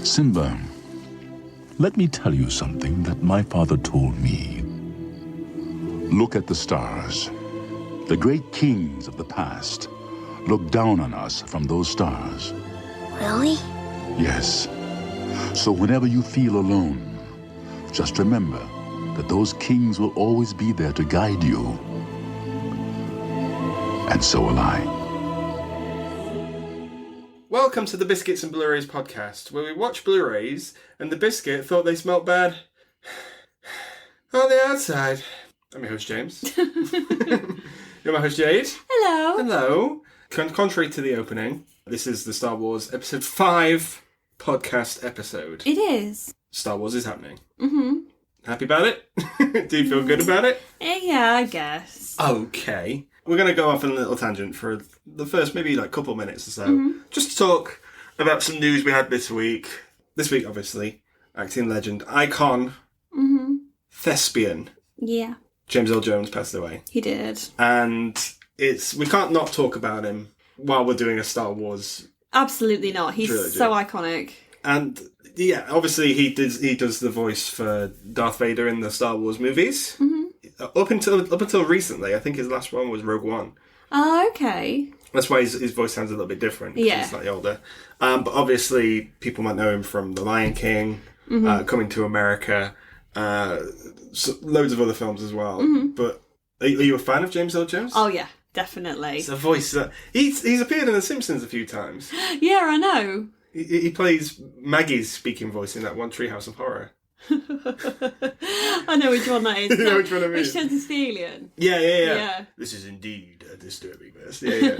Simba, let me tell you something that my father told me. Look at the stars. The great kings of the past look down on us from those stars. Really? Yes. So whenever you feel alone, just remember that those kings will always be there to guide you. And so will I. Welcome to the Biscuits and Blurays podcast, where we watch Blu-rays and the biscuit thought they smelt bad on the outside. I'm your host, James. You're my host, Jade. Hello. Hello. Contrary to the opening, this is the Star Wars Episode 5 podcast episode. It is. Star Wars is happening. Mm-hmm. Happy about it? Do you feel good about it? Yeah, I guess. Okay. We're going to go off on a little tangent for the first maybe couple minutes or so. Just to talk about some news we had this week. This week, obviously, acting legend, icon, thespian. Yeah. James Earl Jones passed away. He did. And we can't not talk about him while we're doing a Star Wars Absolutely not. He's trilogy. so iconic. And yeah, obviously he does the voice for Darth Vader in the Star Wars movies. Up until recently, I think his last one was Rogue One. Oh, okay. That's why his voice sounds a little bit different. Yeah. He's slightly older. But obviously, people might know him from The Lion King, Coming to America, loads of other films as well. But are you a fan of James Earl Jones? Oh, yeah, definitely. It's a voice that... He's appeared in The Simpsons a few times. Yeah, I know. He plays Maggie's speaking voice in that one Treehouse of Horror. I know which one that is. You know which one I mean? Which turns into the alien. Yeah. This is indeed a disturbing mess. Yeah.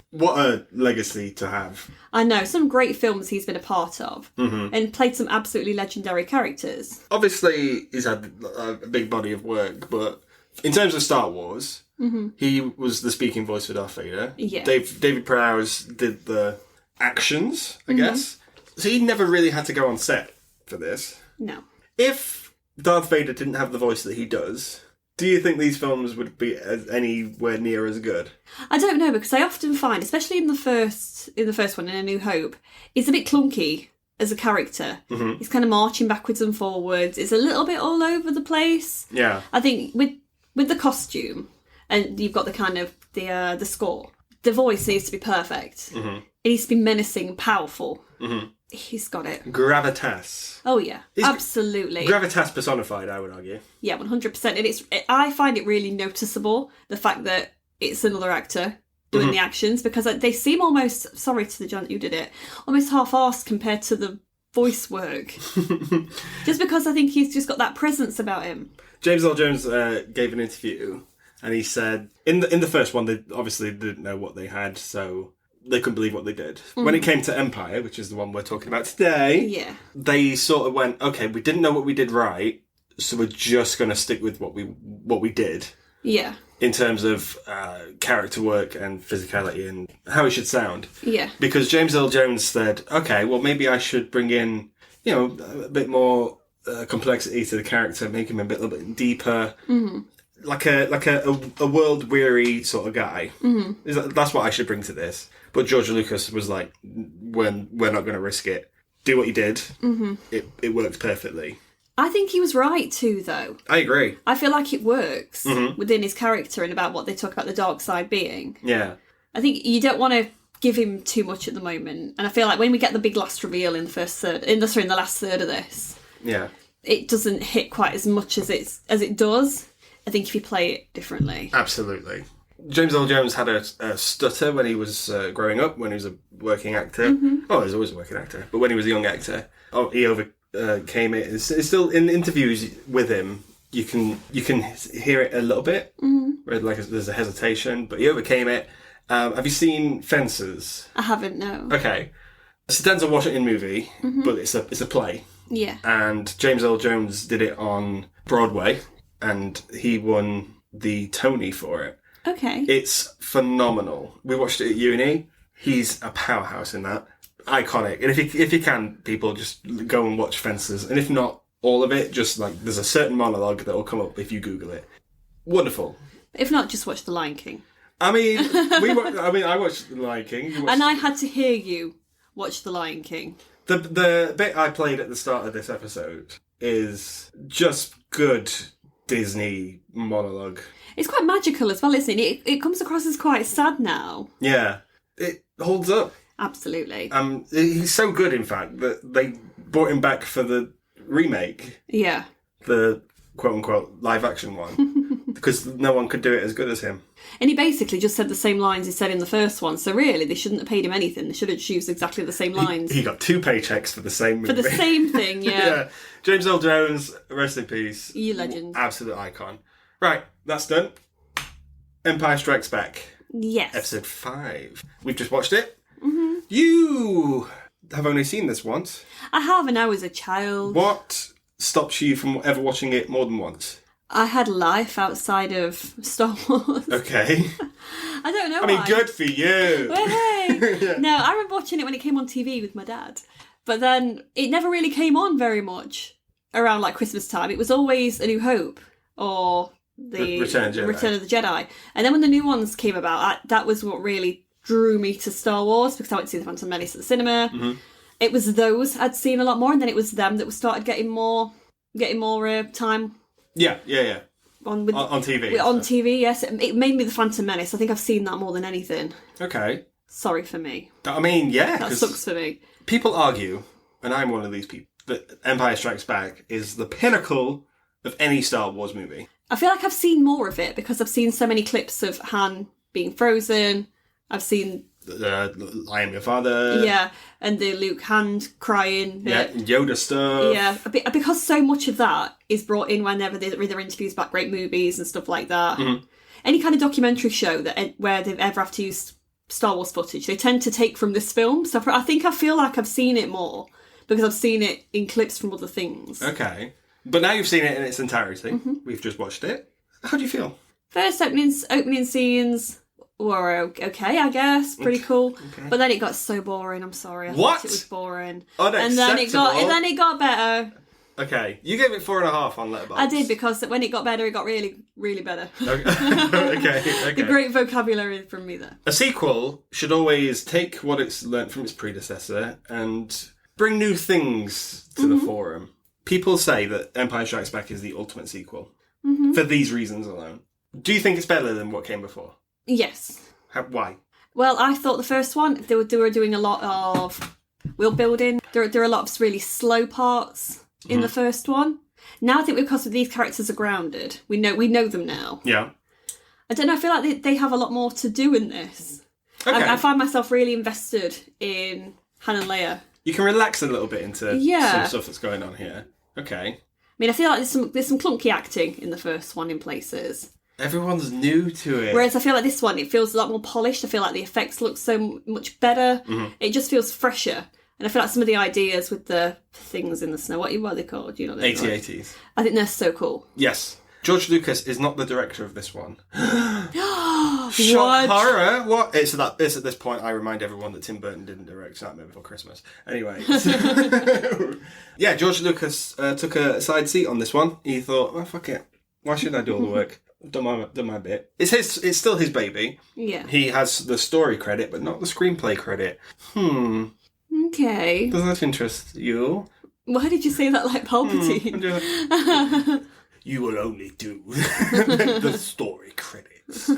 What a legacy to have. I know, some great films he's been a part of and played some absolutely legendary characters. Obviously, he's had a big body of work, but in terms of Star Wars, he was the speaking voice for Darth Vader. Yeah. David Prowse did the actions, I guess. So he never really had to go on set for this. No. If Darth Vader didn't have the voice that he does, do you think these films would be anywhere near as good? I don't know, because I often find, especially in the first one, in A New Hope, he's a bit clunky as a character. He's kind of marching backwards and forwards. It's a little bit all over the place. Yeah. I think with the costume, and you've got the kind of the score, the voice needs to be perfect. It needs to be menacing, powerful. He's got it. Gravitas. Oh yeah, absolutely. Gravitas personified, I would argue. Yeah, 100%. And I find it really noticeable, the fact that it's another actor doing the actions, because they seem almost, sorry to the John who did it, almost half-arsed compared to the voice work. Just because I think he's just got that presence about him. James Earl Jones gave an interview, and he said, in the first one, they obviously didn't know what they had, so they couldn't believe what they did. When it came to Empire, which is the one we're talking about today, they sort of went, okay, we didn't know what we did right, so we're just going to stick with what we did. Yeah. In terms of character work and physicality and how it should sound. Yeah. Because James Earl Jones said, okay, well, maybe I should bring in, a bit more complexity to the character, make him a little bit deeper. Like a world-weary sort of guy. That's what I should bring to this. But George Lucas was like, we're not going to risk it. Do what you did. It worked perfectly. I think he was right too, though. I agree. I feel like it works within his character and about what they talk about the dark side being. Yeah. I think you don't want to give him too much at the moment. And I feel like when we get the big last reveal in the last third of this, it doesn't hit quite as much as it does. I think if you play it differently. Absolutely. James Earl Jones had a stutter when he was growing up, when he was a working actor. Oh, he was always a working actor. But when he was a young actor, he overcame it. It's still in interviews with him. You can hear it a little bit, where there's a hesitation, but he overcame it. Have you seen Fences? I haven't, no. Okay. It's a Denzel Washington movie, but it's a play. Yeah. And James Earl Jones did it on Broadway, and he won the Tony for it. Okay. It's phenomenal. We watched it at uni. He's a powerhouse in that. Iconic. And if you can, people, just go and watch Fences. And if not all of it, just there's a certain monologue that will come up if you Google it. Wonderful. If not, just watch The Lion King. I mean, I watched The Lion King. And I had to hear you watch The Lion King. The bit I played at the start of this episode is just good Disney monologue. It's quite magical as well, isn't it? It comes across as quite sad now. Yeah, it holds up. Absolutely. He's so good, in fact, that they brought him back for the remake. Yeah. The quote-unquote live-action one. Because no one could do it as good as him. And he basically just said the same lines he said in the first one. So really, they shouldn't have paid him anything. They should have used exactly the same lines. He got 2 paychecks for the same movie. For the same thing, yeah. Yeah. James Earl Jones, rest in peace. You legend. Absolute icon. Right, that's done. Empire Strikes Back. Yes. Episode 5. We've just watched it. Mm-hmm. You have only seen this once. I have, and I was a child. What stops you from ever watching it more than once? I had life outside of Star Wars. Okay. I don't know I mean, why. good for you. Well, hey. Yeah. No, I remember watching it when it came on TV with my dad. But then it never really came on very much around like Christmas time. It was always A New Hope or the Return of the Jedi. And then when the new ones came about, that was what really drew me to Star Wars, because I went to see The Phantom Menace at the cinema. Mm-hmm. It was those I'd seen a lot more, and then it was them that started getting more time. Yeah. On TV. On TV, yes. It made me The Phantom Menace. I think I've seen that more than anything. Okay. Sorry for me. I mean, yeah. That sucks for me. People argue, and I'm one of these people, that Empire Strikes Back is the pinnacle of any Star Wars movie. I feel like I've seen more of it because I've seen so many clips of Han being frozen. I've seen... I am your father. Yeah, and the Luke hand crying bit. Yeah, Yoda stuff. Yeah, because so much of that is brought in whenever they're interviews about great movies and stuff like that. Mm-hmm. Any kind of documentary show where they've ever have to use Star Wars footage, they tend to take from this film. So I feel like I've seen it more because I've seen it in clips from other things. Okay. But now you've seen it in its entirety. Mm-hmm. We've just watched it. How do you feel? First opening scenes were okay, I guess. Pretty cool. Okay. But then it got so boring, I'm sorry. I thought it was boring. Unacceptable. And then it got better. Okay. You gave it 4.5 on Letterboxd. I did, because when it got better, it got really, really better. Okay. The great vocabulary from me there. A sequel should always take what it's learnt from its predecessor and bring new things to the forum. People say that Empire Strikes Back is the ultimate sequel. Mm-hmm. For these reasons alone. Do you think it's better than what came before? Yes. Why? Well, I thought the first one, they were doing a lot of world building. There are a lot of really slow parts in the first one. Now I think because these characters are grounded, we know them now. Yeah. I don't know, I feel like they have a lot more to do in this. Okay. I find myself really invested in Han and Leia. You can relax a little bit into some stuff that's going on here. Okay. I mean, I feel like there's some clunky acting in the first one in places. Everyone's new to it. Whereas I feel like this one, it feels a lot more polished. I feel like the effects look so much better. Mm-hmm. It just feels fresher. And I feel like some of the ideas with the things in the snow, what are they called? You know, AT-ATs. I think they're so cool. Yes. George Lucas is not the director of this one. Shock horror! What? It's at this point I remind everyone that Tim Burton didn't direct Nightmare Before Christmas. Anyway. Yeah, George Lucas took a side seat on this one. He thought, well, fuck it. Why should I do all the work? I've done my bit. It's still his baby. Yeah. He has the story credit, but not the screenplay credit. Okay. Does that interest you? Why did you say that like Palpatine? You will only do the story credits.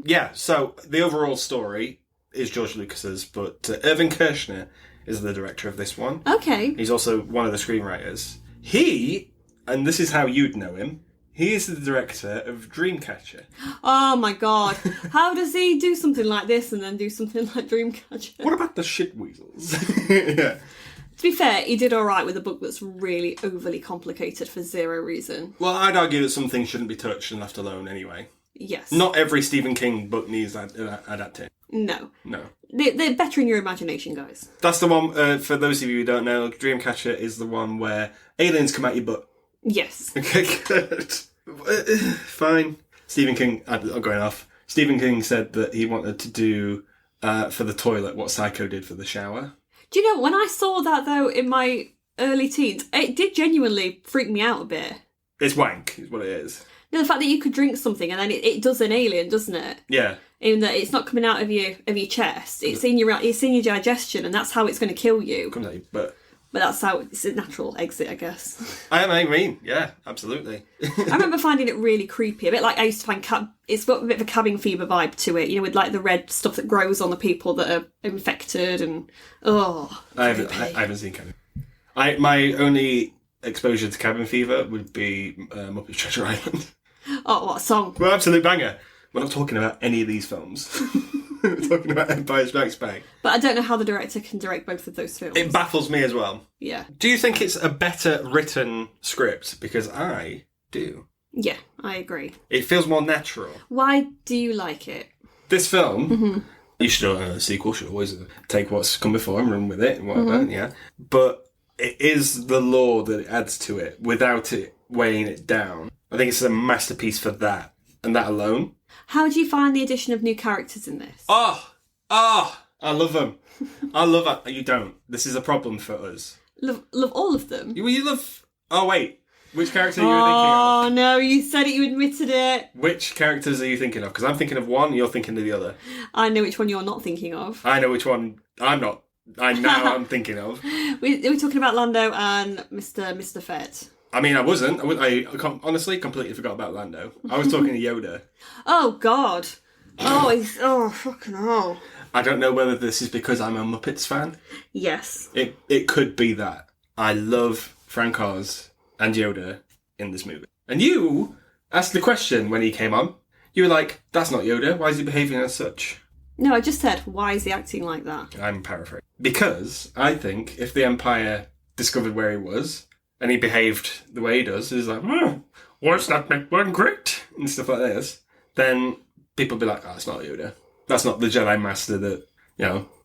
Yeah, so the overall story is George Lucas's, but Irvin Kershner is the director of this one. Okay. He's also one of the screenwriters. And this is how you'd know him, he is the director of Dreamcatcher. Oh my god. How does he do something like this and then do something like Dreamcatcher? What about the shit weasels? Yeah. To be fair, he did alright with a book that's really overly complicated for zero reason. Well, I'd argue that some things shouldn't be touched and left alone anyway. Yes. Not every Stephen King book needs adapting. No. No. They're better in your imagination, guys. That's the one, for those of you who don't know, Dreamcatcher is the one where aliens come out your butt. Yes. Okay, good. Fine. Stephen King, I'm going off. Stephen King said that he wanted to do for the toilet what Psycho did for the shower. Do you know, when I saw that, though, in my early teens, it did genuinely freak me out a bit. It's wank, is what it is. No, the fact that you could drink something and then it does an alien, doesn't it? Yeah. In that it's not coming out of your chest. It's in your digestion, and that's how it's going to kill you. Comes at you, but that's how it's a natural exit, I guess. I mean, yeah, absolutely. I remember finding it really creepy. A bit like I used to find it's got a bit of a cabin fever vibe to it, with like the red stuff that grows on the people that are infected and I haven't seen cabin. My only exposure to cabin fever would be Muppet Treasure Island. Oh, what a song! Well, absolute banger. We're not talking about any of these films. We're talking about Empire Strikes Back. But I don't know how the director can direct both of those films. It baffles me as well. Yeah. Do you think it's a better written script? Because I do. Yeah, I agree. It feels more natural. Why do you like it? This film, you should a sequel should always take what's come before and run with it and whatever, yeah. But it is the lore that it adds to it without it weighing it down. I think it's a masterpiece for that, and that alone. How do you find the addition of new characters in this? I love them. I love it. You don't. This is a problem for us. Love all of them? You love... Oh, wait. Which character are you thinking of? Oh, no, you said it, you admitted it. Which characters are you thinking of? Because I'm thinking of one, you're thinking of the other. I know which one you're not thinking of. I know which one I'm not. I'm thinking of. We're talking about Lando and Mr. Fett. I mean, I wasn't. I honestly completely forgot about Lando. I was talking to Yoda. Oh, God. Oh, fucking hell. I don't know whether this is because I'm a Muppets fan. Yes. It could be that. I love Frank Oz and Yoda in this movie. And you asked the question when he came on. You were like, that's not Yoda. Why is he behaving as such? No, I just said, why is he acting like that? I'm paraphrasing. Because I think if the Empire discovered where he was and he behaved the way he does, he's like, what's that make one great? And stuff like this, then people be like, it's not Yoda. That's not the Jedi Master that,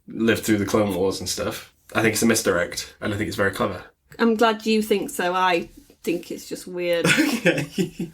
lived through the Clone Wars and stuff. I think it's a misdirect, and I think it's very clever. I'm glad you think so. I think it's just weird. Okay.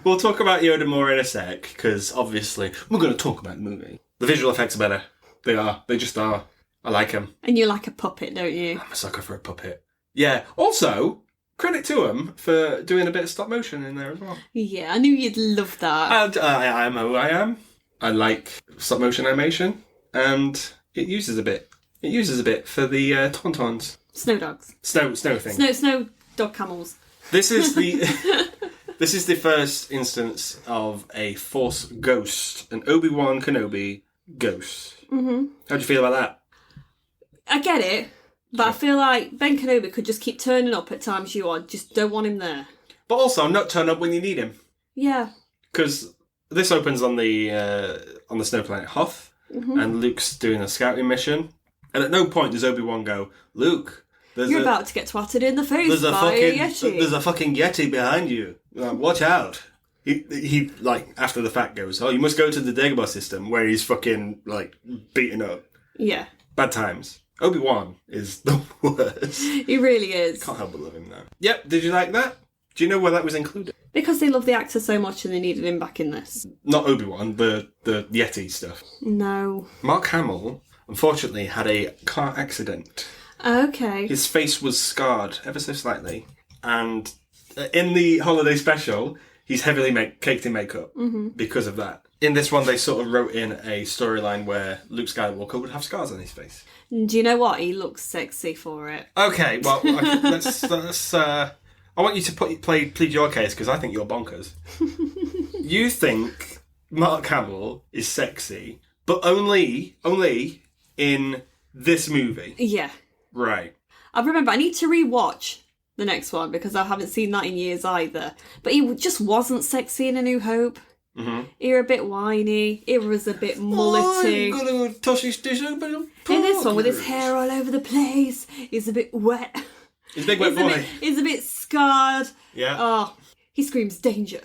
We'll talk about Yoda more in a sec, because obviously we're going to talk about the movie. The visual effects are better. They are. They just are. I like them. And you like a puppet, don't you? I'm a sucker for a puppet. Yeah. Also, credit to them for doing a bit of stop motion in there as well. Yeah, I knew you'd love that. I am who I am. I like stop motion animation, and it uses a bit. It uses a bit for the tauntauns. Snow dogs. Snow thing. Snow dog camels. This is the first instance of a Force ghost, an Obi-Wan Kenobi ghost. Mm-hmm. How do you feel about that? I get it, but I feel like Ben Kenobi could just keep turning up at times you just don't want him there. But also not turn up when you need him. Yeah. Because this opens on the snow planet Hoth, and Luke's doing a scouting mission. And at no point does Obi-Wan go, Luke, you're about to get twatted in the face by a Yeti. There's a fucking Yeti behind you. Watch out. He after the fact goes, you must go to the Dagobah system, where he's fucking, beaten up. Yeah. Bad times. Obi-Wan is the worst. He really is. Can't help but love him now. Yep, did you like that? Do you know where that was included? Because they love the actor so much and they needed him back in this. Not Obi-Wan, the Yeti stuff. No. Mark Hamill, unfortunately, had a car accident. Okay. His face was scarred ever so slightly. And in the holiday special, he's heavily caked in makeup because of that. In this one, they sort of wrote in a storyline where Luke Skywalker would have scars on his face. Do you know what? He looks sexy for it. Okay, well, let's I want you to plead your case, because I think you're bonkers. You think Mark Hamill is sexy, but only in this movie. Yeah. Right. I remember I need to rewatch the next one because I haven't seen that in years either. But he just wasn't sexy in A New Hope. Mm-hmm. He was a bit whiny. He was a bit mullety. In this one, with his hair all over the place, he's a bit wet. He's a big wet boy. He's a bit scarred. Yeah. Oh, he screams danger.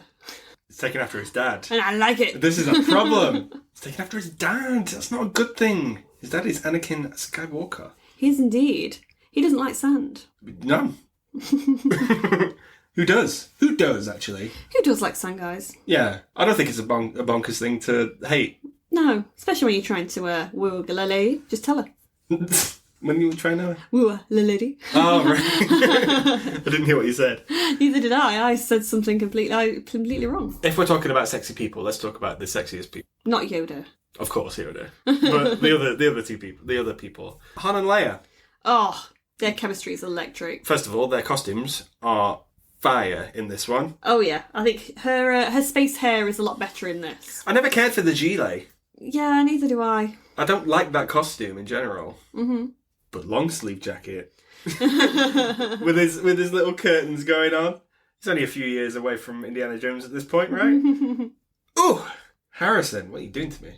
He's taken after his dad. And I like it. This is a problem. He's taken after his dad. That's not a good thing. His dad is Anakin Skywalker. He is indeed. He doesn't like sand. No. Who does? Who does, actually? Who does like sand, guys? Yeah. I don't think it's a bonkers thing to hate. No. Especially when you're trying to woo a lady. Just tell her. When you were trying to... Woo, la lady. Oh, right. I didn't hear what you said. Neither did I. I said something completely wrong. If we're talking about sexy people, let's talk about the sexiest people. Not Yoda. Of course, Yoda. But the other people. Han and Leia. Oh, their chemistry is electric. First of all, their costumes are fire in this one. Oh yeah, I think her space hair is a lot better in this. I never cared for the gilet. Yeah, neither do I. I don't like that costume in general. Mm-hmm. But long sleeve jacket with his little curtains going on. He's only a few years away from Indiana Jones at this point, right? Ooh, Harrison, what are you doing to me?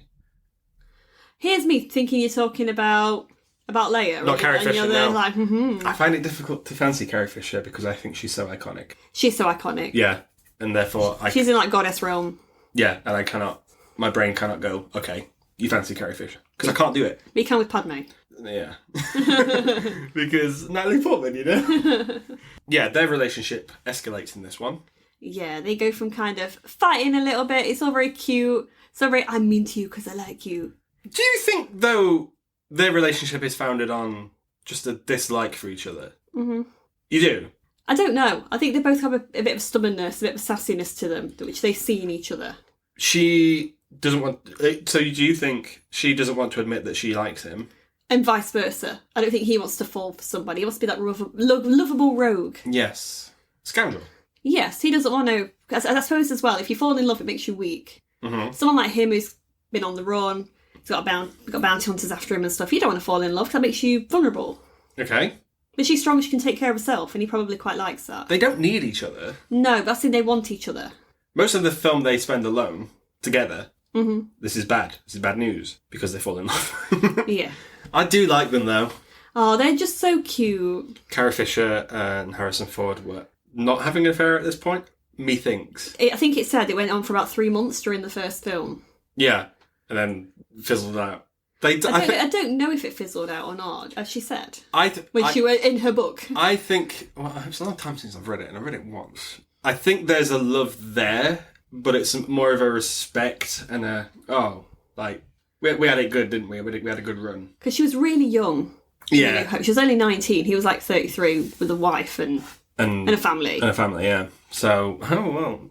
Here's me thinking you're talking about Leia. Not Carrie Fisher, no. Like, I find it difficult to fancy Carrie Fisher because I think she's so iconic. She's so iconic. Yeah, and therefore... She's in, like, goddess realm. Yeah, and my brain cannot go, okay, you fancy Carrie Fisher. Because I can't do it. But you can with Padme. Yeah. Because Natalie Portman, you know? Yeah, their relationship escalates in this one. Yeah, they go from kind of fighting a little bit. It's all very cute. It's all very, I'm mean to you because I like you. Do you think, though, their relationship is founded on just a dislike for each other? Mm-hmm. You do? I don't know. I think they both have a bit of stubbornness, a bit of sassiness to them, which they see in each other. She doesn't want... So do you think she doesn't want to admit that she likes him? And vice versa. I don't think he wants to fall for somebody. He wants to be that lovable rogue. Yes. Scoundrel. Yes, he doesn't want to... I suppose as well, if you fall in love, it makes you weak. Mm-hmm. Someone like him who's been on the run, he's got bounty hunters after him and stuff, you don't want to fall in love because that makes you vulnerable. Okay. But she's strong, she can take care of herself, and he probably quite likes that. They don't need each other. No, but I think they want each other. Most of the film they spend alone, together. Mm-hmm. This is bad. This is bad news because they fall in love. Yeah. I do like them though. Oh, they're just so cute. Carrie Fisher and Harrison Ford were not having an affair at this point. Methinks. I think it said it went on for about 3 months during the first film. Yeah, and then fizzled out. I don't know if it fizzled out or not, as she said. When she were in her book. I think... Well, it's a long time since I've read it, and I read it once. I think there's a love there, but it's more of a respect and a... Oh, like... We had it good, didn't we? We had a good run. Because she was really young. Yeah. She was only 19. He was like 33 with a wife and a family. And a family, yeah. So, oh,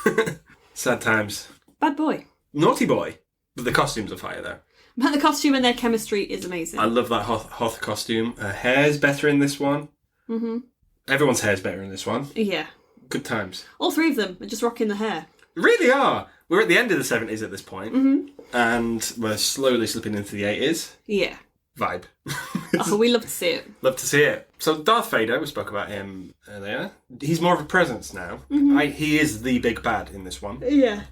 well. Sad times. Bad boy. Naughty boy. But the costumes are fire, though. But the costume and their chemistry is amazing. I love that Hoth costume. Her hair's better in this one. Mm-hmm. Everyone's hair's better in this one. Yeah. Good times. All three of them are just rocking the hair. They really are. We're at the end of the 70s at this point, mm-hmm. and we're slowly slipping into the 80s. Yeah. Vibe. Oh, we love to see it. Love to see it. So Darth Vader, we spoke about him earlier. He's more of a presence now. Mm-hmm. He is the big bad in this one. Yeah.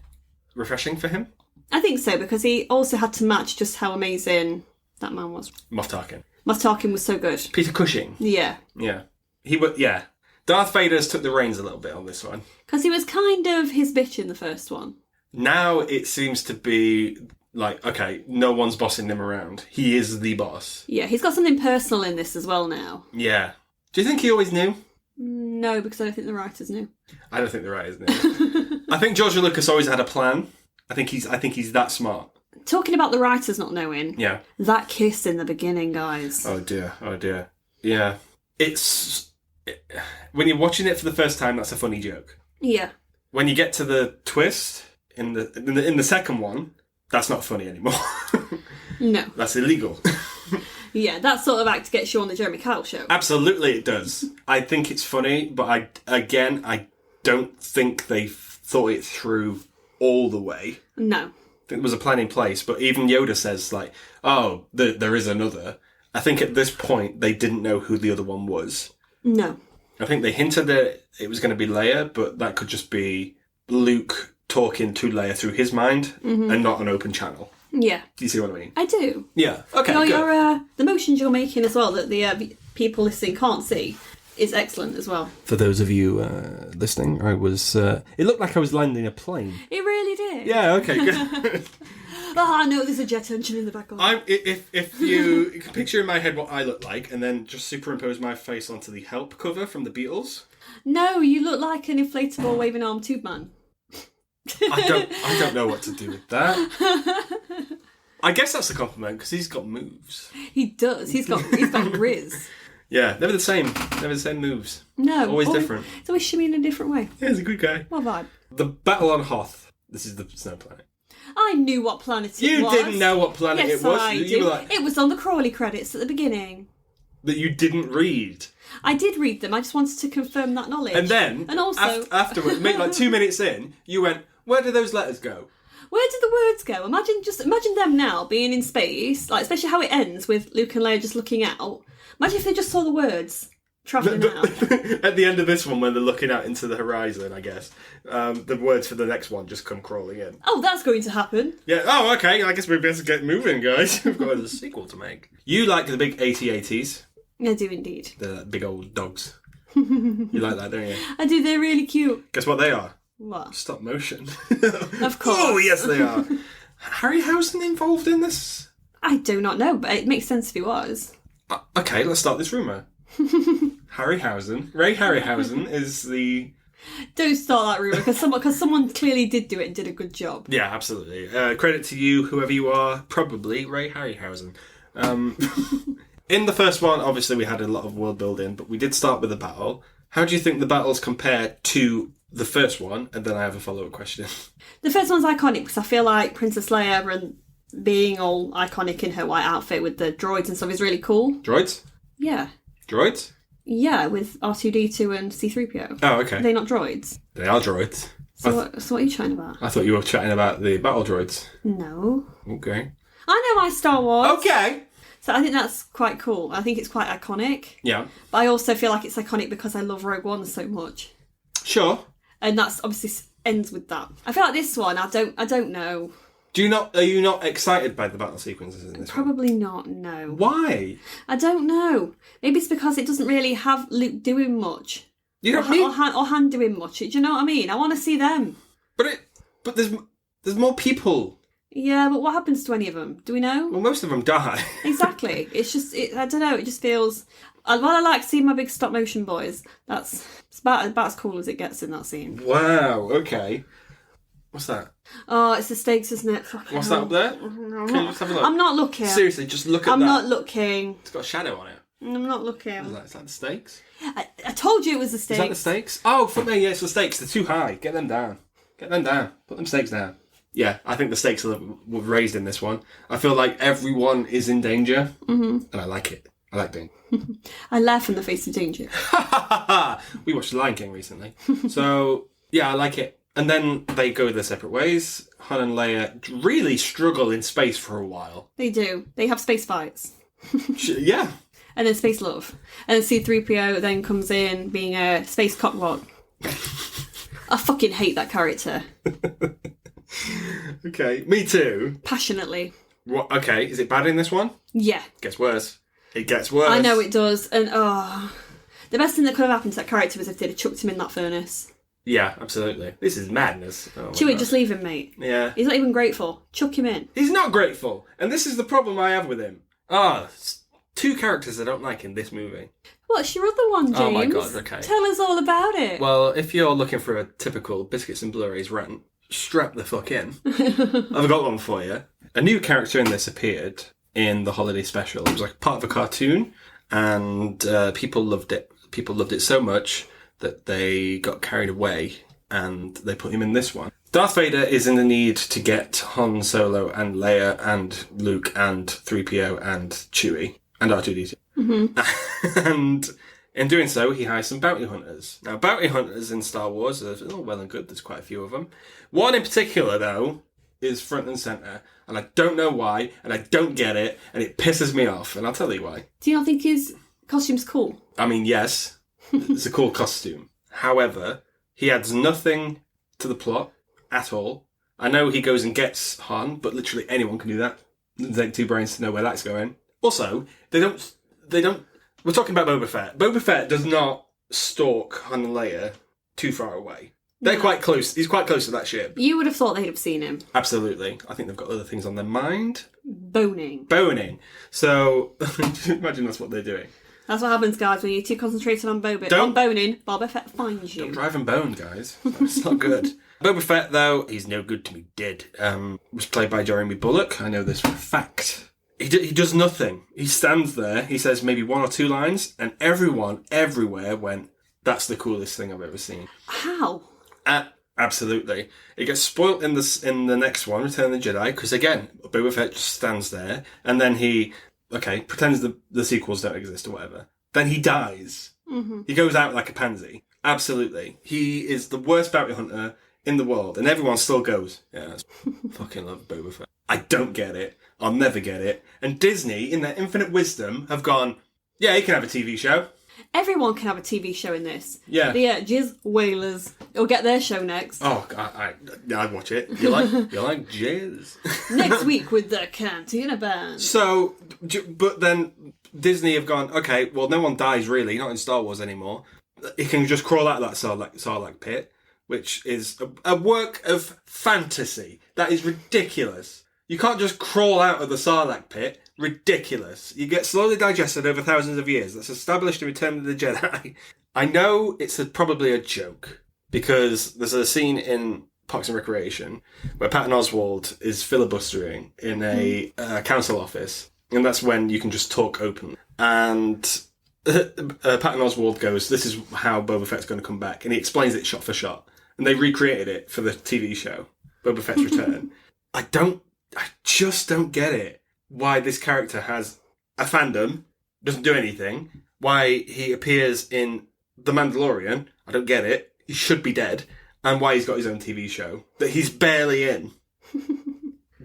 Refreshing for him? I think so, because he also had to match just how amazing that man was. Moff Tarkin. Moff Tarkin was so good. Peter Cushing. Yeah. Yeah. Yeah. Darth Vader's took the reins a little bit on this one. Because he was kind of his bitch in the first one. Now it seems to be like, okay, no one's bossing him around. He is the boss. Yeah, he's got something personal in this as well now. Yeah. Do you think he always knew? No, because I don't think the writers knew. I don't think the writers knew. I think George Lucas always had a plan. I think he's that smart. Talking about the writers not knowing. Yeah. That kiss in the beginning, guys. Oh dear. Yeah. When you're watching it for the first time, that's a funny joke. Yeah. When you get to the twist in the second one, that's not funny anymore. No. That's illegal. Yeah, that sort of act gets you on the Jeremy Kyle show. Absolutely it does. I think it's funny, but I don't think they thought it through all the way. No. I think there was a plan in place, but even Yoda says, like, oh, there is another. I think at this point, they didn't know who the other one was. No. I think they hinted that it was going to be Leia, but that could just be Luke talking to Leia through his mind and not an open channel. Yeah. Do you see what I mean? I do. Yeah. Okay, good. The motions you're making as well that the people listening can't see is excellent as well. For those of you listening, I was... it looked like I was landing a plane. It really did. Yeah, okay, good. Oh, no, there's a jet engine in the background. If you can picture in my head what I look like and then just superimpose my face onto the Help cover from the Beatles... No, you look like an inflatable waving arm tube man. I don't know what to do with that. I guess that's a compliment, because he's got moves. He does. He's got riz. Yeah, never the same. Never the same moves. No. Always different. It's always shimmying in a different way. Yeah, he's a good guy. What vibe? The battle on Hoth. This is the snow planet. I knew what planet it was. You didn't know what planet yes, it was? I You do. were like... It was on the Crawley credits at the beginning. That you didn't read. I did read them. I just wanted to confirm that knowledge. And then, and also... afterwards, maybe like 2 minutes in, you went, where do those letters go? Where did the words go? Imagine them now being in space, like especially how it ends with Luke and Leia just looking out. Imagine if they just saw the words travelling out. At the end of this one, when they're looking out into the horizon, I guess, the words for the next one just come crawling in. Oh, that's going to happen. Yeah. Oh, okay. I guess we better get moving, guys. We've got a sequel to make. You like the big AT-ATs. I do indeed. They're big old dogs. You like that, don't you? I do. They're really cute. Guess what they are? What? Stop motion. Of course. Oh, yes, they are. Harryhausen involved in this? I do not know, but it makes sense if he was. Okay, let's start this rumour. Harryhausen. Ray Harryhausen is the... Don't start that rumour, because someone clearly did do it and did a good job. Yeah, absolutely. Credit to you, whoever you are, probably Ray Harryhausen. In the first one, obviously, we had a lot of world building, but we did start with a battle. How do you think the battles compare to the first one? And then I have a follow-up question. The first one's iconic because I feel like Princess Leia and being all iconic in her white outfit with the droids and stuff is really cool. Droids? Yeah. Droids? Yeah, with R2-D2 and C-3PO. Oh, okay. Are they not droids? They are droids. So what are you chatting about? I thought you were chatting about the battle droids. No. Okay. I know my Star Wars. Okay. So I think that's quite cool. I think it's quite iconic. Yeah. But I also feel like it's iconic because I love Rogue One so much. Sure. And that's obviously ends with that. I feel like this one, I don't know. Are you not excited by the battle sequences in this Probably one? not, no. Why? I don't know. Maybe it's because it doesn't really have Luke doing much. You don't need... or Han doing much. Do you know what I mean? I want to see them. But there's more people. Yeah, but what happens to any of them? Do we know? Well, most of them die. Exactly. It's just, I don't know, it just feels... While I like seeing my big stop motion boys, it's about as cool as it gets in that scene. Wow, okay. What's that? Oh, it's the stakes, isn't it? What's that up there? Can you just have a look? I'm not looking. Seriously, just look at that. I'm not looking. It's got a shadow on it. I'm not looking. Is that the stakes? I told you it was the stakes. Is that the stakes? Oh, from there, yeah, it's the stakes. They're too high. Get them down. Get them down. Put them stakes down. Yeah, I think the stakes were raised in this one. I feel like everyone is in danger, and I like it. I like danger. I laugh in the face of danger. We watched The Lion King recently. So, yeah, I like it. And then they go their separate ways. Han and Leia really struggle in space for a while. They do. They have space fights. Yeah. And then space love. And then C-3PO then comes in being a space cockroach. I fucking hate that character. Okay, me too. Passionately. What? Okay, is it bad in this one? Yeah. Gets worse. It gets worse. I know it does. And, the best thing that could have happened to that character was if they'd have chucked him in that furnace. Yeah, absolutely. This is madness. Oh Chewie, just leave him, mate. Yeah. He's not even grateful. Chuck him in. He's not grateful. And this is the problem I have with him. Two characters I don't like in this movie. What's your other one, James? Oh my god, okay. Tell us all about it. Well, if you're looking for a typical Biscuits and Blurays rant, strap the fuck in. I've got one for you. A new character in this appeared in the holiday special. It was like part of a cartoon, and people loved it. People loved it so much that they got carried away, and they put him in this one. Darth Vader is in the need to get Han Solo and Leia and Luke and 3PO and Chewie and R2-D2. Mm-hmm. And in doing so, he hires some bounty hunters. Now, bounty hunters in Star Wars are all well and good. There's quite a few of them. One in particular, though, is front and centre, and I don't know why, and I don't get it, and it pisses me off, and I'll tell you why. Do you not think his costume's cool? I mean, yes, it's a cool costume. However, he adds nothing to the plot at all. I know he goes and gets Han, but literally anyone can do that. It doesn't take two brains to know where that's going. Also, they don't. We're talking about Boba Fett. Boba Fett does not stalk Han and Leia too far away. They're quite close. He's quite close to that ship. You would have thought they'd have seen him. Absolutely. I think they've got other things on their mind. Boning. So, imagine that's what they're doing. That's what happens, guys, when you're too concentrated on boning. Boba Fett finds you. Don't drive and bone, guys. It's not good. Boba Fett, though, he's no good to me dead. Was played by Jeremy Bulloch. I know this for a fact. He does nothing. He stands there, he says maybe one or two lines, and everyone, everywhere went, that's the coolest thing I've ever seen. How? Absolutely. It gets spoilt in the next one, Return of the Jedi, because again, Boba Fett just stands there, and then he, pretends the sequels don't exist or whatever. Then he dies. Mm-hmm. He goes out like a pansy. Absolutely. He is the worst bounty hunter in the world, and everyone still goes, yeah, I fucking love Boba Fett. I don't get it. I'll never get it. And Disney, in their infinite wisdom, have gone, yeah, he can have a TV show. Everyone can have a TV show in this. Yeah. The Jizz Whalers will get their show next. Oh, I'd watch it. You like Jizz? Next week with the Cantina Band. So, but then Disney have gone, okay, well, no one dies really, not in Star Wars anymore. He can just crawl out of that Sarlacc pit, which is a work of fantasy. That is ridiculous. You can't just crawl out of the Sarlacc pit. Ridiculous. You get slowly digested over thousands of years. That's established in Return of the Jedi. I know it's probably a joke, because there's a scene in Parks and Recreation where Patton Oswalt is filibustering in a council office, and that's when you can just talk openly. And Patton Oswalt goes, this is how Boba Fett's going to come back, and he explains it shot for shot. And they recreated it for the TV show, Boba Fett's Return. I just don't get it. Why this character has a fandom, doesn't do anything. Why he appears in The Mandalorian, I don't get it. He should be dead. And why he's got his own TV show that he's barely in.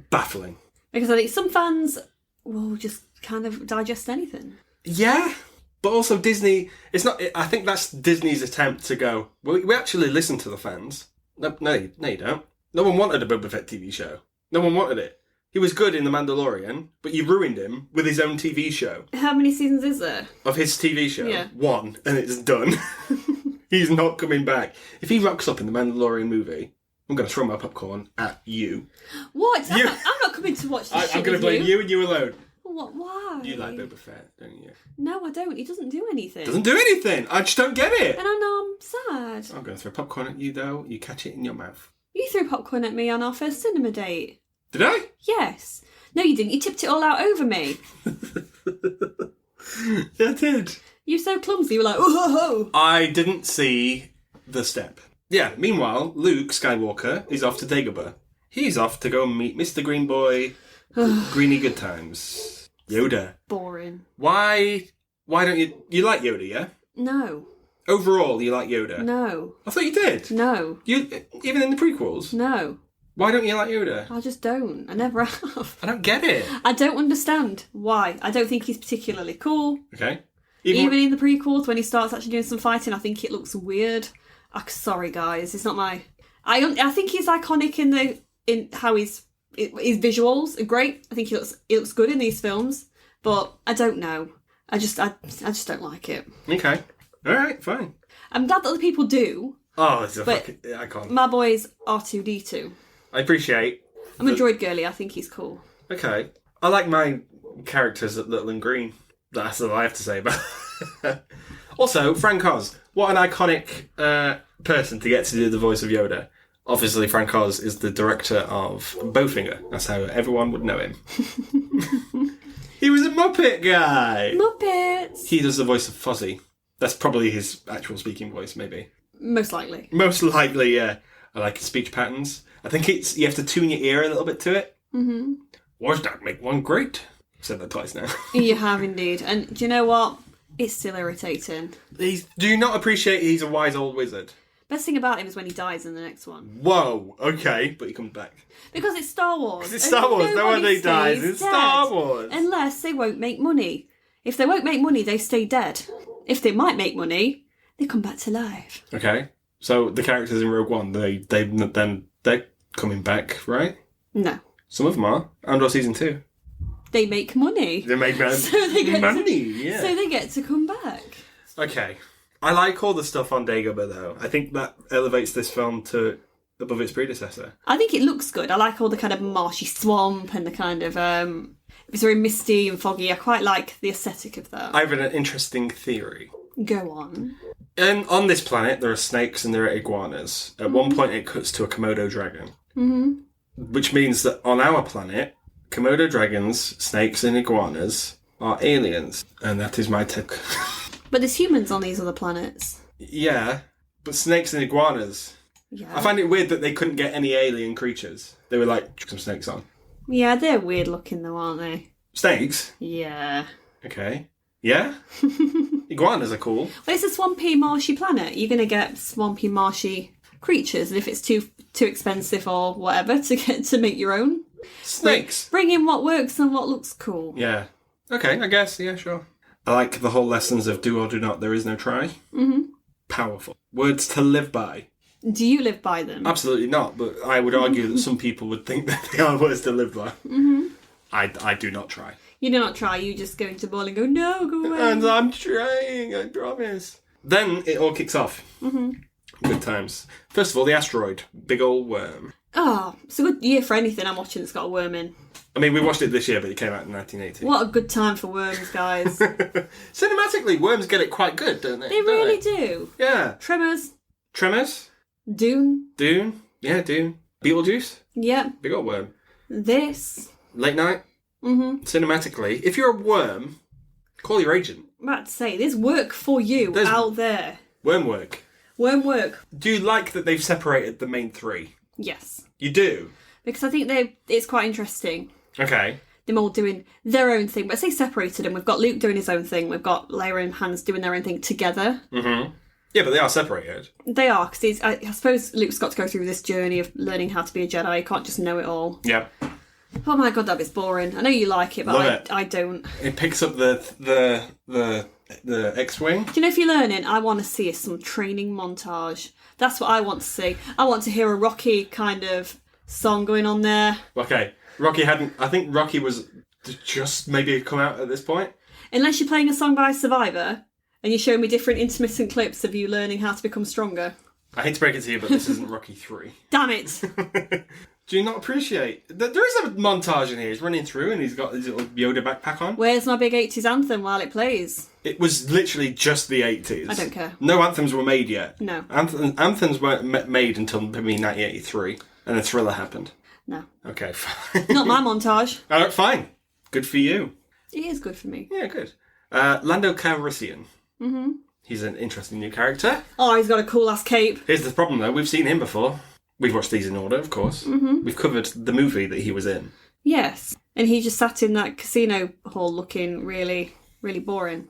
Baffling. Because I think some fans will just kind of digest anything. Yeah. But also Disney, I think that's Disney's attempt to go, well, we actually listen to the fans. No, you don't. No one wanted a Boba Fett TV show. No one wanted it. He was good in The Mandalorian, but you ruined him with his own TV show. How many seasons is there? Of his TV show? Yeah. 1, and it's done. He's not coming back. If he rocks up in The Mandalorian movie, I'm going to throw my popcorn at you. What? I'm not coming to watch this shit I'm going to blame you and you alone. What? Why? You like Boba Fett, don't you? No, I don't. He doesn't do anything. Doesn't do anything. I just don't get it. And I know I'm sad. I'm going to throw popcorn at you, though. You catch it in your mouth. You threw popcorn at me on our first cinema date. Did I? Yes. No, you didn't. You tipped it all out over me. Yeah, I did. You're so clumsy. You were like, oh. I didn't see the step. Yeah, meanwhile, Luke Skywalker is off to Dagobah. He's off to go and meet Mr. Green Boy, Greeny Good Times. Yoda. Boring. Why don't you like Yoda, yeah? No. Overall, you like Yoda? No. I thought you did. No. Even in the prequels? No. Why don't you like Yoda? I just don't. I never have. I don't get it. I don't understand why. I don't think he's particularly cool. Okay. Even in the prequels, when he starts actually doing some fighting, I think it looks weird. Sorry, guys, it's not my. I think he's iconic in how his visuals are great. I think he looks good in these films, but I don't know. I just don't like it. Okay. All right. Fine. I'm glad that other people do. Oh, it's a fucking icon. My boy's R2D2. I appreciate. I'm a droid girly. I think he's cool. Okay. I like my characters at Little and Green. That's all I have to say about it. Also, Frank Oz. What an iconic person to get to do the voice of Yoda. Obviously, Frank Oz is the director of Bowfinger. That's how everyone would know him. He was a Muppet guy. Muppets. He does the voice of Fozzie. That's probably his actual speaking voice, maybe. Most likely. Most likely, yeah. I like his speech patterns. I think you have to tune your ear a little bit to it. Mm-hmm. Why does that make one great? I've said that twice now. You have indeed. And do you know what? It's still irritating. Do you not appreciate he's a wise old wizard? Best thing about him is when he dies in the next one. Whoa, okay, but he comes back. Because it's Star Wars. Because it's Star Wars, no one dies. It's Star Wars. Unless they won't make money. If they won't make money, they stay dead. If they might make money, they come back to life. Okay, so the characters in Rogue One, they're coming back, right? No. Some of them are. Andor Season 2. They make money. They make money. So they get yeah. So they get to come back. Okay. I like all the stuff on Dagobah, though. I think that elevates this film to above its predecessor. I think it looks good. I like all the kind of marshy swamp and the kind of... it's very misty and foggy. I quite like the aesthetic of that. I have an interesting theory. Go on. And on this planet, there are snakes and there are iguanas. At one point, it cuts to a Komodo dragon. Mm-hmm. Which means that on our planet, Komodo dragons, snakes, and iguanas are aliens. And that is my take. But there's humans on these other planets. Yeah, but snakes and iguanas. Yeah. I find it weird that they couldn't get any alien creatures. They were like, chuck some snakes on. Yeah, they're weird looking though, aren't they? Snakes? Yeah. Okay. Yeah? Iguanas are cool. Well, it's a swampy, marshy planet. You're going to get swampy, marshy creatures, and if it's too expensive or whatever to make your own, snakes. Bring in what works and what looks cool. Yeah. Okay, I guess. Yeah, sure. I like the whole lessons of do or do not, there is no try. Mm-hmm. Powerful. Words to live by. Do you live by them? Absolutely not, but I would argue that some people would think that they are words to live by. Mm-hmm. I do not try. You do not try, you just go into the ball and go, no, go away. And I'm trying, I promise. Then it all kicks off. Mm-hmm. Good times. First of all, the asteroid. Big old worm. Oh, it's a good year for anything I'm watching that's got a worm in. I mean, we watched it this year, but it came out in 1980. What a good time for worms, guys. Cinematically, worms get it quite good, don't they? They really do. Yeah. Tremors. Dune. Yeah, Dune. Beetlejuice. Yep. Big old worm. This. Late night. Mm-hmm. Cinematically, if you're a worm, call your agent. I'm about to say, there's work for you out there. Worm work. Worm work. Do you like that they've separated the main three? Yes. You do? Because I think it's quite interesting. Okay. Them all doing their own thing. But I say separated, and we've got Luke doing his own thing. We've got Leia and Hans doing their own thing together. Mm-hmm. Yeah, but they are separated. They are, because I suppose Luke's got to go through this journey of learning how to be a Jedi. He can't just know it all. Yeah. Oh my god, that bit's boring. I know you like it, but I don't. It picks up the X-Wing. Do you know, if you're learning, I want to see some training montage. That's what I want to see. I want to hear a Rocky kind of song going on there. Okay. I think Rocky was just maybe come out at this point. Unless you're playing a song by Survivor and you're showing me different intermittent clips of you learning how to become stronger. I hate to break it to you, but this isn't Rocky 3. Damn it! Do you not appreciate that there is a montage in here? He's running through and he's got his little Yoda backpack on. Where's my big 80s anthem while it plays? It was literally just the 80s. I don't care. No anthems were made yet. No. Anthems weren't made until maybe 1983, and then Thriller happened. No. Okay, fine. Not my montage. Fine. Good for you. It is good for me. Yeah, good. Lando Calrissian. Mm-hmm. He's an interesting new character. Oh, he's got a cool-ass cape. Here's the problem, though. We've seen him before. We've watched these in order, of course. Mm-hmm. We've covered the movie that he was in. Yes. And he just sat in that casino hall looking really, really boring.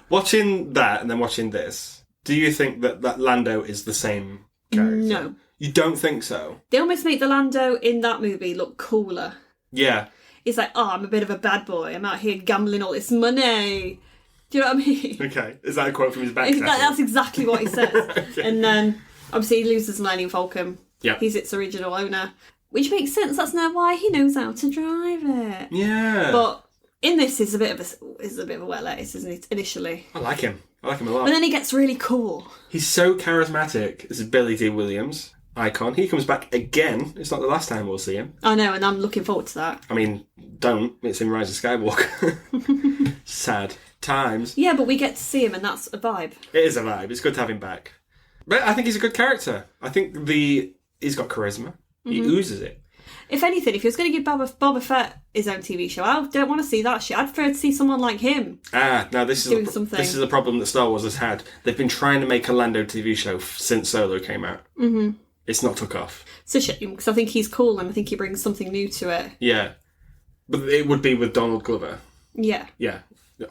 Watching that and then watching this, do you think that Lando is the same character? No. You don't think so? They almost make the Lando in that movie look cooler. Yeah. It's like, oh, I'm a bit of a bad boy. I'm out here gambling all this money. Do you know what I mean? Okay. Is that a quote from his back? That's exactly what he says. Okay. And then, obviously, he loses Millennium Falcon. Yeah. He's its original owner. Which makes sense. That's now why he knows how to drive it. Yeah. But in this, it's a bit of a wet lettuce, isn't it? Initially. I like him. I like him a lot. But then he gets really cool. He's so charismatic. This is Billy D. Williams. Icon. He comes back again. It's not the last time we'll see him. I know, and I'm looking forward to that. I mean, don't. It's in Rise of Skywalker. Sad times. Yeah, but we get to see him, and that's a vibe. It is a vibe. It's good to have him back. But I think he's a good character. I think he's got charisma. He oozes it. If anything, if he was going to give Boba Fett his own TV show, I don't want to see that shit. I'd prefer to see someone like him. Now this is a problem that Star Wars has had. They've been trying to make a Lando TV show since Solo came out. Mm-hmm. It's not took off. It's a shame, because I think he's cool and I think he brings something new to it. Yeah. But it would be with Donald Glover. Yeah. Yeah.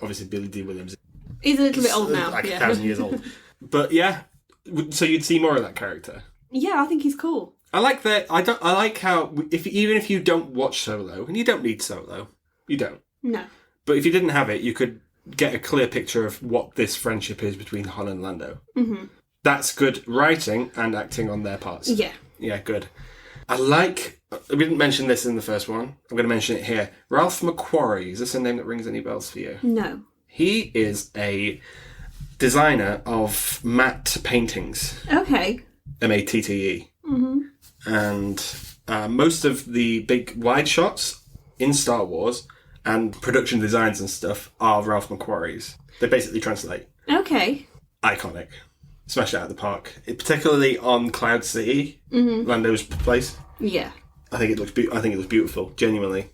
Obviously, Billy D. Williams. He's a little bit old now. Like 1,000 years old. But yeah. So you'd see more of that character? Yeah, I think he's cool. I like that. I like how, even if you don't watch Solo, and you don't need Solo, you don't. No. But if you didn't have it, you could get a clear picture of what this friendship is between Han and Lando. Mm-hmm. That's good writing and acting on their parts. Yeah. Yeah, good. We didn't mention this in the first one. I'm going to mention it here. Ralph McQuarrie. Is this a name that rings any bells for you? No. He is a designer of matte paintings. Okay. MATTE. Mm-hmm. And most of the big wide shots in Star Wars and production designs and stuff are Ralph McQuarrie's. They basically translate. Okay. iconic. Smashed it out of the park. Particularly on Cloud City, Lando's place. Yeah. I think it looks beautiful, genuinely.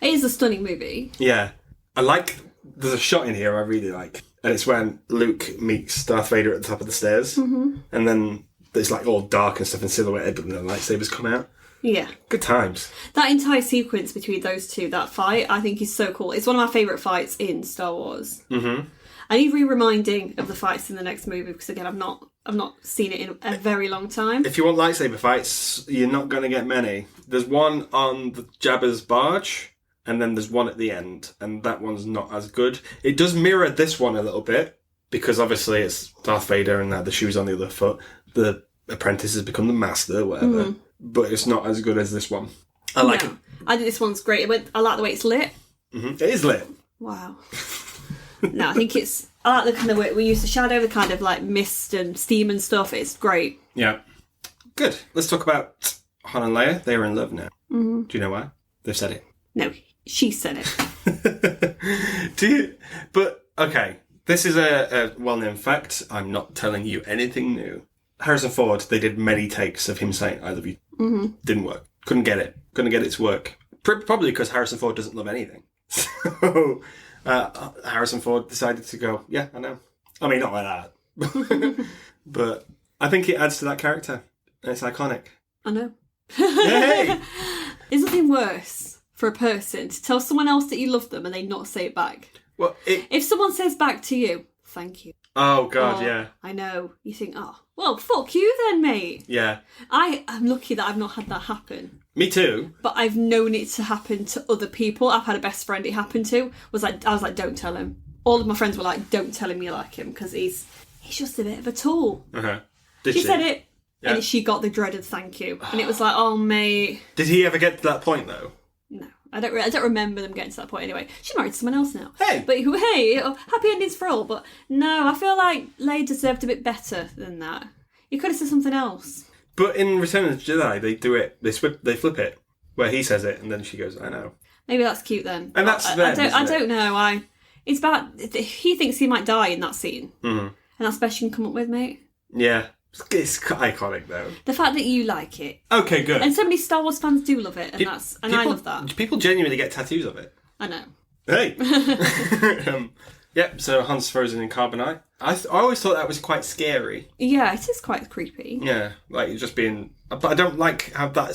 It is a stunning movie. Yeah. There's a shot in here I really like. And it's when Luke meets Darth Vader at the top of the stairs. Mm-hmm. And then it's like all dark and stuff and silhouetted, but then the lightsabers come out. Yeah. Good times. That entire sequence between those two, that fight, I think is so cool. It's one of my favourite fights in Star Wars. Mm-hmm. I need re-reminding of the fights in the next movie because, again, I've not seen it in a very long time. If you want lightsaber fights, you're not going to get many. There's one on the Jabba's barge, and then there's one at the end, and that one's not as good. It does mirror this one a little bit, because obviously it's Darth Vader and the shoe's on the other foot. The apprentice has become the master, whatever. Mm. But it's not as good as this one. I like it. I think this one's great. I like the way it's lit. Mm-hmm. It is lit. Wow. No, I think I like the kind of way we use the shadow, the kind of like mist and steam and stuff. It's great. Yeah. Good. Let's talk about Han and Leia. They are in love now. Mm-hmm. Do you know why? They've said it. No, she said it. But, okay. This is a well-known fact. I'm not telling you anything new. Harrison Ford, they did many takes of him saying, I love you. Mm-hmm. Didn't work. Couldn't get it to work. Probably because Harrison Ford doesn't love anything. So... Harrison Ford decided to go, yeah, I know. I mean, not like that. But I think it adds to that character. And it's iconic. I know. Hey! There's nothing worse for a person to tell someone else that you love them and they not say it back. Well, if someone says back to you, thank you. Oh, God, yeah. I know. You think, well, fuck you then, mate. Yeah. I'm lucky that I've not had that happen. Me too. But I've known it to happen to other people. I've had a best friend it happened to. I was like, don't tell him. All of my friends were like, don't tell him you like him because he's just a bit of a tool. Uh-huh. She said it, and she got the dreaded thank you. And it was like, oh, mate. Did he ever get to that point, though? No. I don't remember them getting to that point anyway. She married someone else now. Hey! But happy endings for all. But no, I feel like Leia deserved a bit better than that. You could have said something else. But in Return of the Jedi, they do it. They flip it, where he says it, and then she goes, "I know." Maybe that's cute then. And that's I don't know. It's bad. He thinks he might die in that scene, and that's the best you can come up with, mate. Yeah, it's iconic though. The fact that you like it. Okay, good. And so many Star Wars fans do love it, and I love that. People genuinely get tattoos of it. I know. Hey. Yep. So Han's frozen in carbonite. I always thought that was quite scary. Yeah, it is quite creepy. Yeah, like just being. But I don't like how that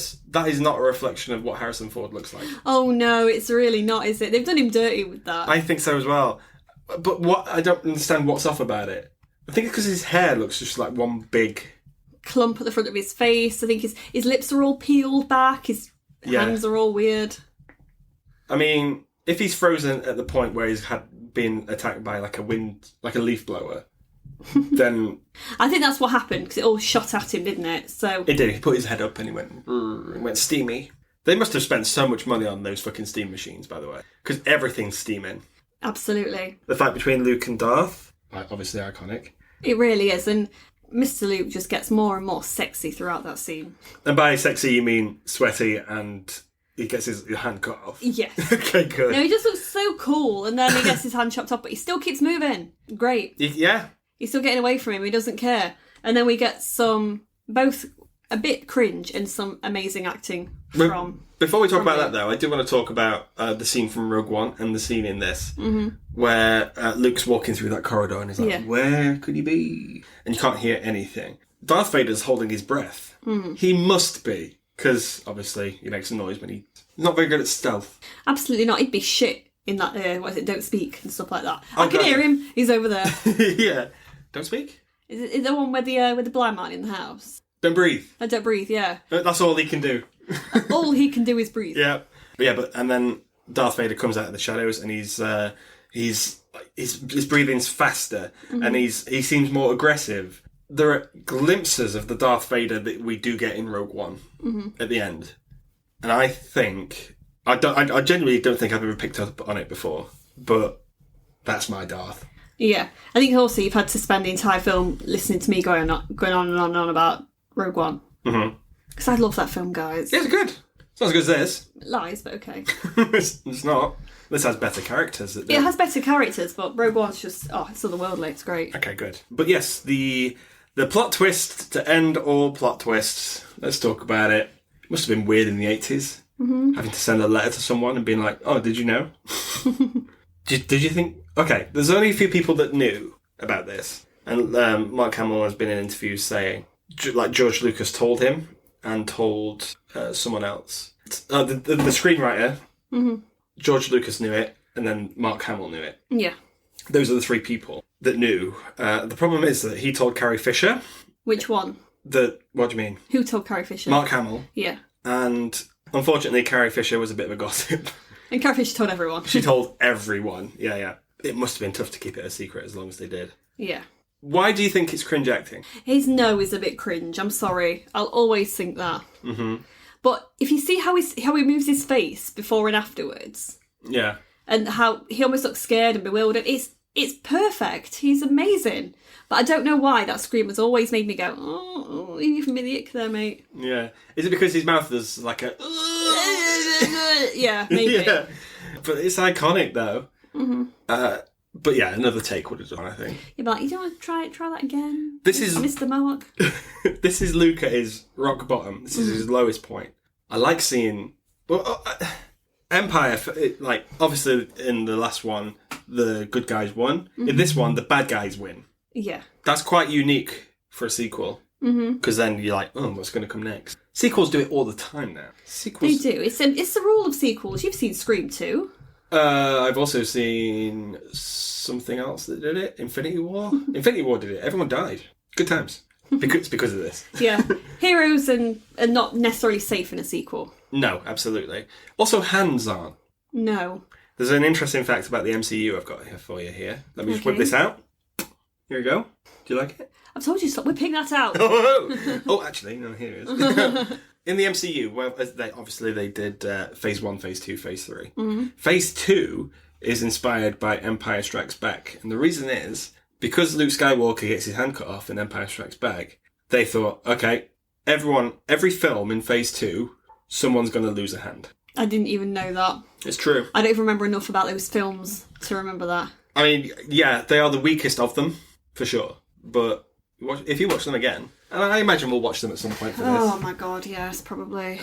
is not a reflection of what Harrison Ford looks like. Oh no, it's really not, is it? They've done him dirty with that. I think so as well. But I don't understand what's off about it. I think it's because his hair looks just like one big clump at the front of his face. I think his lips are all peeled back. His hands are all weird. I mean, if he's frozen at the point where he's been attacked by like a leaf blower, then I think that's what happened because it all shot at him, didn't it? So it did. He put his head up and he went steamy. They must have spent so much money on those fucking steam machines, by the way, because everything's steaming. Absolutely. The fight between Luke and Darth, obviously iconic. It really is, and Mr. Luke just gets more and more sexy throughout that scene. And by sexy, you mean sweaty and he gets his hand cut off? Yes. Okay, good. No, he just looks so cool, and then he gets his hand chopped off, but he still keeps moving. Great. Yeah. He's still getting away from him, he doesn't care. And then we get both a bit cringe and some amazing acting from... Before we talk about that, though, I do want to talk about the scene from Rogue One and the scene in this, where Luke's walking through that corridor and he's like, where could he be? And you can't hear anything. Darth Vader's holding his breath. He must be, because obviously he makes a noise when he's not very good at stealth. Absolutely not. He'd be shit in that, don't speak and stuff like that. I can hear him. He's over there. Yeah. Don't speak? Is it the one with the blind man in the house? Don't breathe. I don't breathe, yeah. That's all he can do. All he can do is breathe. Yeah. And then Darth Vader comes out of the shadows and his breathing's faster and he seems more aggressive. There are glimpses of the Darth Vader that we do get in Rogue One at the end. And I think I genuinely don't think I've ever picked up on it before, but that's my Darth. Yeah. I think also you've had to spend the entire film listening to me going on and on about Rogue One. Because I love that film, guys. Yeah, it's good. It's not as good as this. Lies, but okay. It's not. This has better characters. It has better characters, but Rogue One's just, it's otherworldly. It's great. Okay, good. But yes, the plot twist to end all plot twists. Let's talk about it. It must have been weird in the 80s. Mm-hmm. Having to send a letter to someone and being like, oh, did you know? Did you think... Okay, there's only a few people that knew about this. And Mark Hamill has been in interviews saying, like George Lucas told him and told someone else. The screenwriter, George Lucas knew it, and then Mark Hamill knew it. Yeah. Those are the three people that knew. The problem is that he told Carrie Fisher. Which one? What do you mean? Who told Carrie Fisher? Mark Hamill. Yeah. And unfortunately, Carrie Fisher was a bit of a gossip. And Carrie Fisher told everyone. She told everyone. Yeah. It must have been tough to keep it a secret as long as they did. Yeah. Why do you think it's cringe acting? His no is a bit cringe. I'm sorry. I'll always think that. Mm-hmm. But if you see how he moves his face before and afterwards, yeah, and how he almost looks scared and bewildered, it's perfect. He's amazing. But I don't know why that scream has always made me go, oh, you give me the ick there, mate. Yeah. Is it because his mouth is like a... Yeah, maybe. Yeah. But it's iconic, though. Mm-hmm. But yeah, another take would have done, I think. You'd be like, you don't want to try that again? This is... Mr. Mohawk. This is Luke at his rock bottom. This is his lowest point. I like seeing... Well, Empire, obviously in the last one, the good guys won. Mm-hmm. In this one, the bad guys win. Yeah. That's quite unique for a sequel. Because then you're like, oh, what's going to come next? Sequels do it all the time now. They do. It's the rule of sequels. You've seen Scream 2. I've also seen something else that did it. Infinity War. Infinity War did it. Everyone died. Good times. Because of this. Yeah. Heroes are not necessarily safe in a sequel. No, absolutely. Also, hands aren't. No. There's an interesting fact about the MCU I've got here for you here. Let me just whip this out. Here we go. Do you like it? I've told you to stop whipping that out. Oh, actually, no, here it is. In the MCU, well, they did Phase 1, Phase 2, Phase 3. Mm-hmm. Phase 2 is inspired by Empire Strikes Back. And the reason is, because Luke Skywalker gets his hand cut off in Empire Strikes Back, they thought, okay, every film in Phase 2, someone's going to lose a hand. I didn't even know that. It's true. I don't even remember enough about those films to remember that. I mean, yeah, they are the weakest of them, for sure. But if you watch them again, and I imagine we'll watch them at some point for this. Oh my god, yes, probably.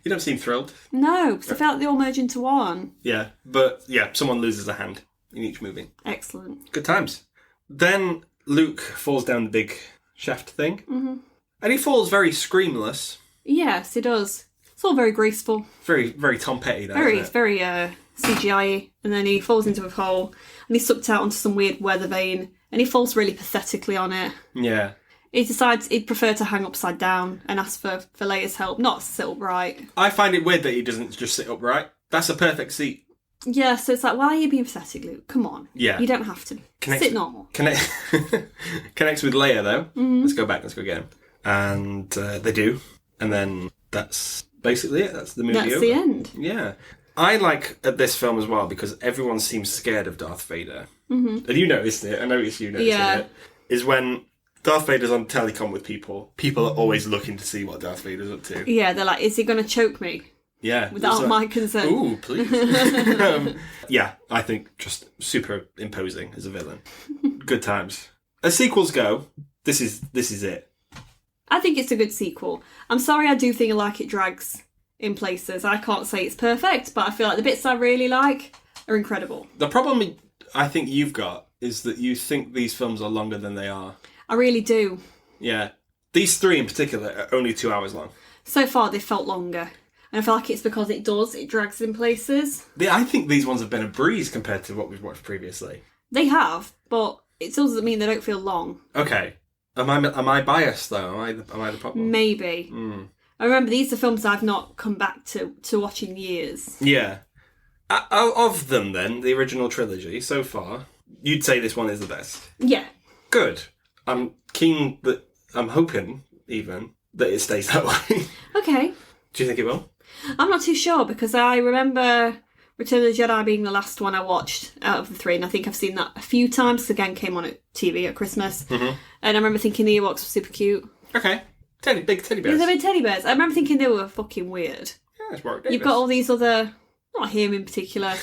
You don't seem thrilled. No, because I felt they all merge into one. Yeah, but yeah, someone loses a hand in each movie. Excellent. Good times. Then Luke falls down the big shaft thing. Mm-hmm. And he falls very screamless. Yes, he does. It's all very graceful. Very, very Tom Petty, though, It's very CGI-y. And then he falls into a hole, and he's sucked out onto some weird weather vane, and he falls really pathetically on it. Yeah. He decides he'd prefer to hang upside down and ask for Leia's help, not sit upright. I find it weird that he doesn't just sit upright. That's a perfect seat. Yeah, so it's like, why are you being pathetic, Luke? Come on. Yeah. You don't have to. Sit normal. Connects with Leia, though. Mm-hmm. Let's go back. Let's go get him. And they do. And then that's basically it. That's the movie That's over. the end. Yeah. I like this film as well because everyone seems scared of Darth Vader. Mm-hmm. And you noticed it. I noticed you noticed it. Is when Darth Vader's on telecom with people are always looking to see what Darth Vader's up to. Yeah, they're like, is he going to choke me? Yeah. Without my consent. Ooh, please. Yeah, I think just super imposing as a villain. Good times. As sequels go, this is it. I think it's a good sequel. I'm sorry, I do think it drags in places. I can't say it's perfect, but I feel like the bits I really like are incredible. The problem I think you've got is that you think these films are longer than they are. I really do. Yeah. These three in particular are only 2 hours long. So far, they felt longer. And I feel like it's because it drags in places. I think these ones have been a breeze compared to what we've watched previously. They have, but it still doesn't mean they don't feel long. Okay. Am I biased, though? Am I the problem? Maybe. I remember these are films I've not come back to watch in years. Yeah. Of them, then, the original trilogy, so far, you'd say this one is the best? Yeah. Good. I'm hoping, even, that it stays that way. Okay. Do you think it will? I'm not too sure, because I remember Return of the Jedi being the last one I watched out of the three, and I think I've seen that a few times, because again, came on at TV at Christmas. Mm-hmm. And I remember thinking the Ewoks were super cute. Okay. Big teddy bears. They're big teddy bears. I remember thinking they were fucking weird. Yeah, it's Warwick Davis. You've got all these other Not him in particular.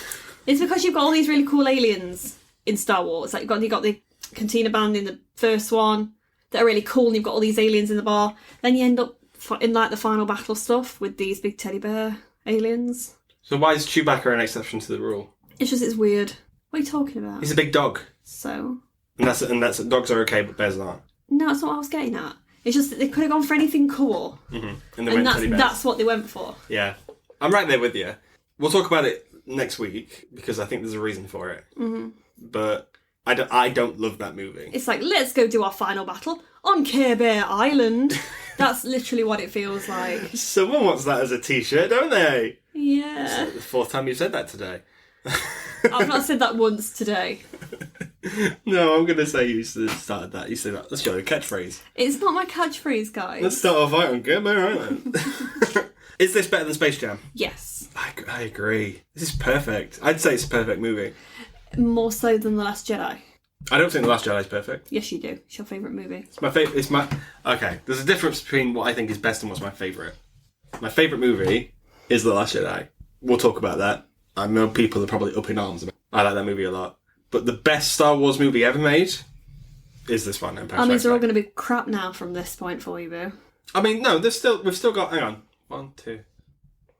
It's because you've got all these really cool aliens in Star Wars. Like you got the Cantina Band in the first one that are really cool, and you've got all these aliens in the bar. Then you end up in like the final battle stuff with these big teddy bear aliens. So why is Chewbacca an exception to the rule? It's weird. What are you talking about? He's a big dog. So. And that's dogs are okay, but bears aren't. No, that's not what I was getting at. It's just that they could have gone for anything cool. Mm-hmm. And that's what they went for. Yeah. I'm right there with you. We'll talk about it next week, because I think there's a reason for it. Mm-hmm. But I don't love that movie. It's like, let's go do our final battle on Care Bear Island. That's literally what it feels like. Someone wants that as a t-shirt, don't they? Yeah. It's like the fourth time you've said that today. I've not said that once today. No, I'm going to say you started that. You said that. Let's go, a catchphrase. It's not my catchphrase, guys. Let's start off right on Care Bear Island. Is this better than Space Jam? Yes. I agree. This is perfect. I'd say it's a perfect movie. More so than The Last Jedi. I don't think The Last Jedi is perfect. Yes, you do. It's your favourite movie. It's my favourite. Okay, there's a difference between what I think is best and what's my favourite. My favourite movie is The Last Jedi. We'll talk about that. I know people are probably up in arms about it. I like that movie a lot. But the best Star Wars movie ever made is this one, Empire Strikes Back. they're all going to be crap now from this point for you, Boo. I mean, no, we've still got, hang on, 1, 2.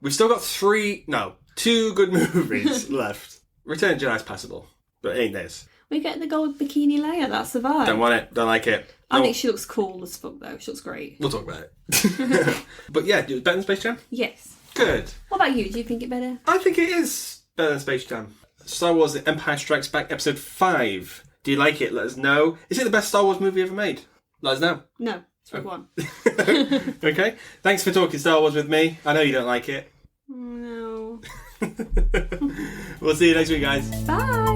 We've still got 2 good movies left. Return of the Jedi's passable, but it ain't this. We get the gold bikini Leia, that's the vibe. Don't want it, don't like it. I think she looks cool as fuck though, she looks great. We'll talk about it. But yeah, better than Space Jam? Yes. Good. What about you? Do you think it better? I think it is better than Space Jam. Star Wars The Empire Strikes Back Episode 5. Do you like it? Let us know. Is it the best Star Wars movie ever made? Let us know. No, it's Rogue One. Okay. Thanks for talking Star Wars with me. I know you don't like it. No. We'll see you next week, guys. Bye.